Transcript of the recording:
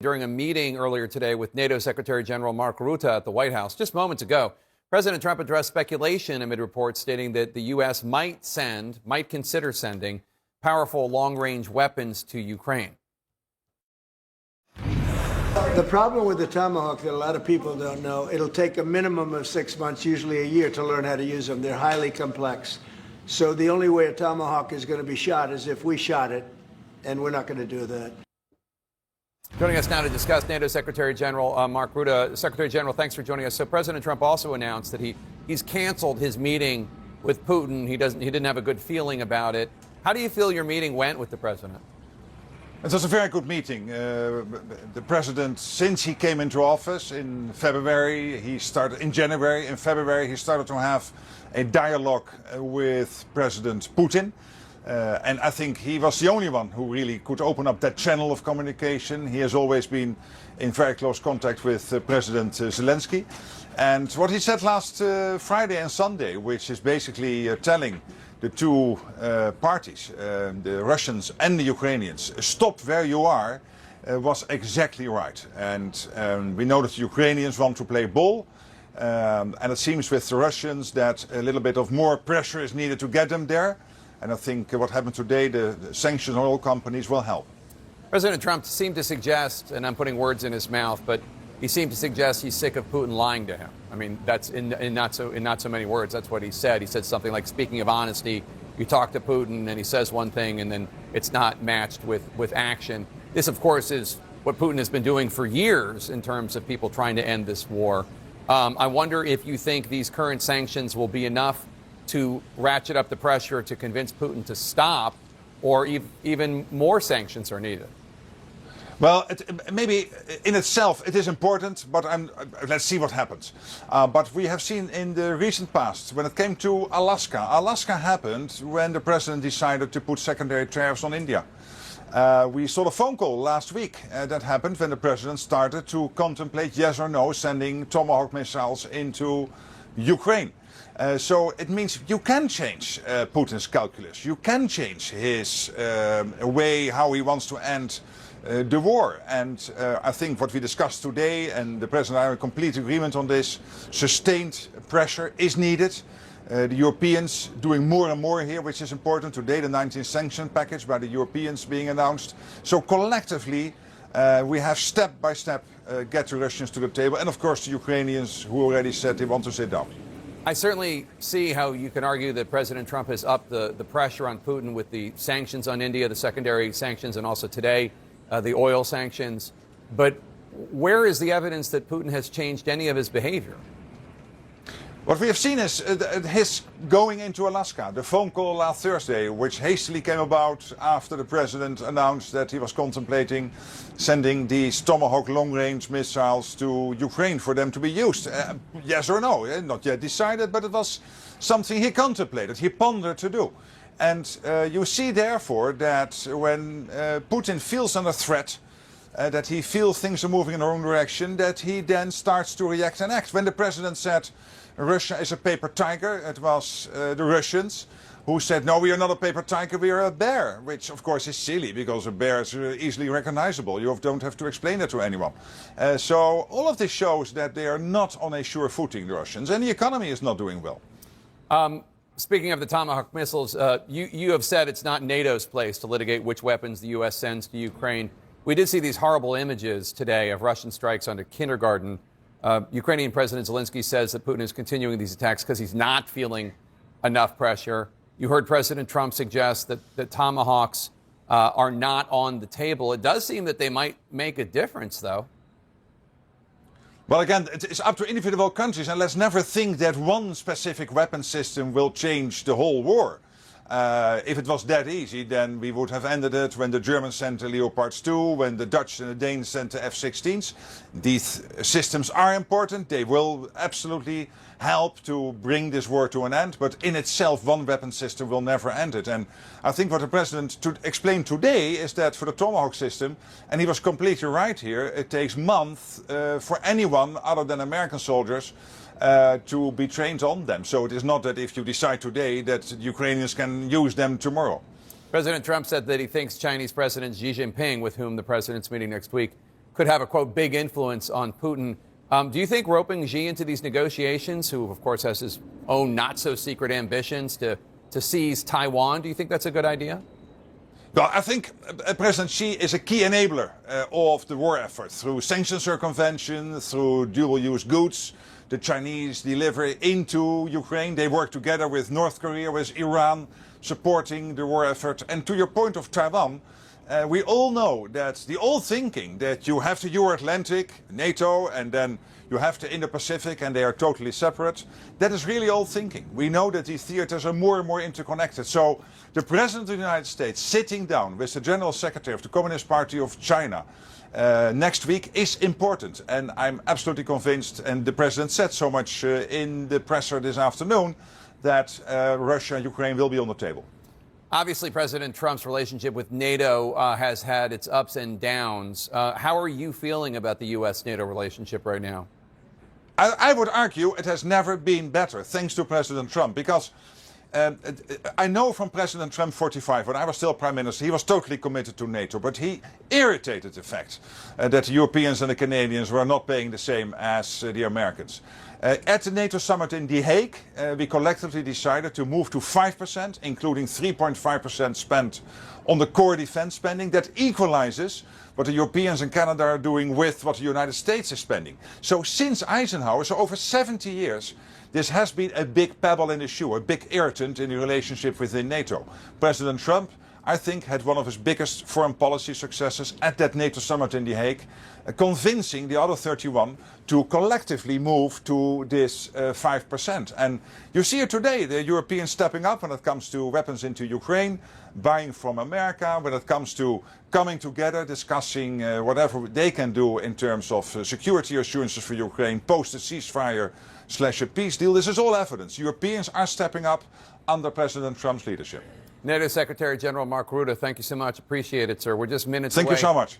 During a meeting earlier today with NATO Secretary General Mark Rutte at the White House just moments ago, President Trump addressed speculation amid reports stating that the U.S. might consider sending powerful long-range weapons to Ukraine. The problem with the Tomahawk that a lot of people don't know, it'll take a minimum of 6 months, usually a year, to learn how to use them. They're highly complex. So the only way a Tomahawk is going to be shot is if we shot it, and we're not going to do that. Joining us now to discuss NATO Secretary General Mark Rutte. Secretary General, thanks for joining us. So President Trump also announced that he's canceled his meeting with Putin. He didn't have a good feeling about it. How do you feel your meeting went with the president? It was a very good meeting. The president, since he came into office in February, in February, he started to have a dialogue with President Putin. And I think he was the only one who really could open up that channel of communication. He has always been in very close contact with President Zelensky. And what he said last Friday and Sunday, which is basically telling the two parties, the Russians and the Ukrainians, stop where you are, was exactly right. And we know that the Ukrainians want to play ball. And it seems with the Russians that a little bit of more pressure is needed to get them there. And I think what happened today, the sanctions on oil companies will help. President Trump seemed to suggest, and I'm putting words in his mouth, but he seemed to suggest he's sick of Putin lying to him. I mean, that's in not so many words. That's what he said. He said something like, speaking of honesty, you talk to Putin and he says one thing and then it's not matched with action. This, of course, is what Putin has been doing for years in terms of people trying to end this war. I wonder if you think these current sanctions will be enough to ratchet up the pressure to convince Putin to stop, or even more sanctions are needed. Well, maybe in itself it is important, but let's see what happens. But we have seen in the recent past, when it came to Alaska happened when the president decided to put secondary tariffs on India. We saw the phone call last week that happened when the president started to contemplate, yes or no, sending Tomahawk missiles into Ukraine. So it means you can change Putin's calculus. You can change his way how he wants to end the war. And I think what we discussed today, and the president and I are in complete agreement on this, sustained pressure is needed. The Europeans doing more and more here, which is important. Today, the 19th sanction package by the Europeans being announced. So collectively, we have step by step get the Russians to the table. And of course, the Ukrainians who already said they want to sit down. I certainly see how you can argue that President Trump has upped the pressure on Putin with the sanctions on India, the secondary sanctions, and also today, the oil sanctions. But where is the evidence that Putin has changed any of his behavior? What we have seen is his going into Alaska, the phone call last Thursday, which hastily came about after the president announced that he was contemplating sending these Tomahawk long-range missiles to Ukraine for them to be used. Yes or no, not yet decided, but it was something he contemplated, he pondered to do. And you see, therefore, that when Putin feels under threat, that he feels things are moving in the wrong direction, that he then starts to react and act. When the president said Russia is a paper tiger, it was the Russians who said, no, we are not a paper tiger, we are a bear, which of course is silly because a bear is easily recognizable. You don't have to explain it to anyone. So all of this shows that they are not on a sure footing, the Russians, and the economy is not doing well. Speaking of the Tomahawk missiles, you have said it's not NATO's place to litigate which weapons the U.S. sends to Ukraine. We did see these horrible images today of Russian strikes on a kindergarten. Ukrainian President Zelensky says that Putin is continuing these attacks because he's not feeling enough pressure. You heard President Trump suggest that Tomahawks are not on the table. It does seem that they might make a difference, though. Well, again, it's up to individual countries, and let's never think that one specific weapon system will change the whole war. If it was that easy, then we would have ended it when the Germans sent the Leopards 2, when the Dutch and the Danes sent the F-16s. These systems are important. They will absolutely help to bring this war to an end. But in itself, one weapon system will never end it. And I think what the president explained today is that for the Tomahawk system, and he was completely right here, it takes months for anyone other than American soldiers to be trained on them. So it is not that if you decide today that Ukrainians can use them tomorrow. President Trump said that he thinks Chinese President Xi Jinping, with whom the president's meeting next week, could have a, quote, big influence on Putin. Do you think roping Xi into these negotiations, who, of course, has his own not-so-secret ambitions to seize Taiwan, do you think that's a good idea? Well, I think President Xi is a key enabler of the war effort through sanction circumvention, through dual-use goods. The Chinese deliver into Ukraine. They work together with North Korea, with Iran, supporting the war effort. And to your point of Taiwan, we all know that the old thinking that you have the Euro-Atlantic, NATO, and then you have the Indo-Pacific and they are totally separate, that is really old thinking. We know that these theaters are more and more interconnected. So the President of the United States sitting down with the General Secretary of the Communist Party of China next week is important. And I'm absolutely convinced, and the President said so much in the presser this afternoon, that Russia and Ukraine will be on the table. Obviously, President Trump's relationship with NATO has had its ups and downs. How are you feeling about the U.S.-NATO relationship right now? I would argue it has never been better, thanks to President Trump, because I know from President Trump 45, when I was still Prime Minister, he was totally committed to NATO, but he irritated the fact that the Europeans and the Canadians were not paying the same as the Americans. At the NATO summit in The Hague, we collectively decided to move to 5%, including 3.5% spent on the core defense spending. That equalizes what the Europeans and Canada are doing with what the United States is spending. So since Eisenhower, so over 70 years, this has been a big pebble in the shoe, a big irritant in the relationship within NATO. President Trump, I think, had one of his biggest foreign policy successes at that NATO summit in The Hague, convincing the other 31 to collectively move to this 5%. And you see it today, the Europeans stepping up when it comes to weapons into Ukraine, buying from America, when it comes to coming together, discussing whatever they can do in terms of security assurances for Ukraine, post a ceasefire / a peace deal. This is all evidence. Europeans are stepping up under President Trump's leadership. NATO Secretary General Mark Rutte, thank you so much. Appreciate it, sir. We're just minutes away. Thank you so much.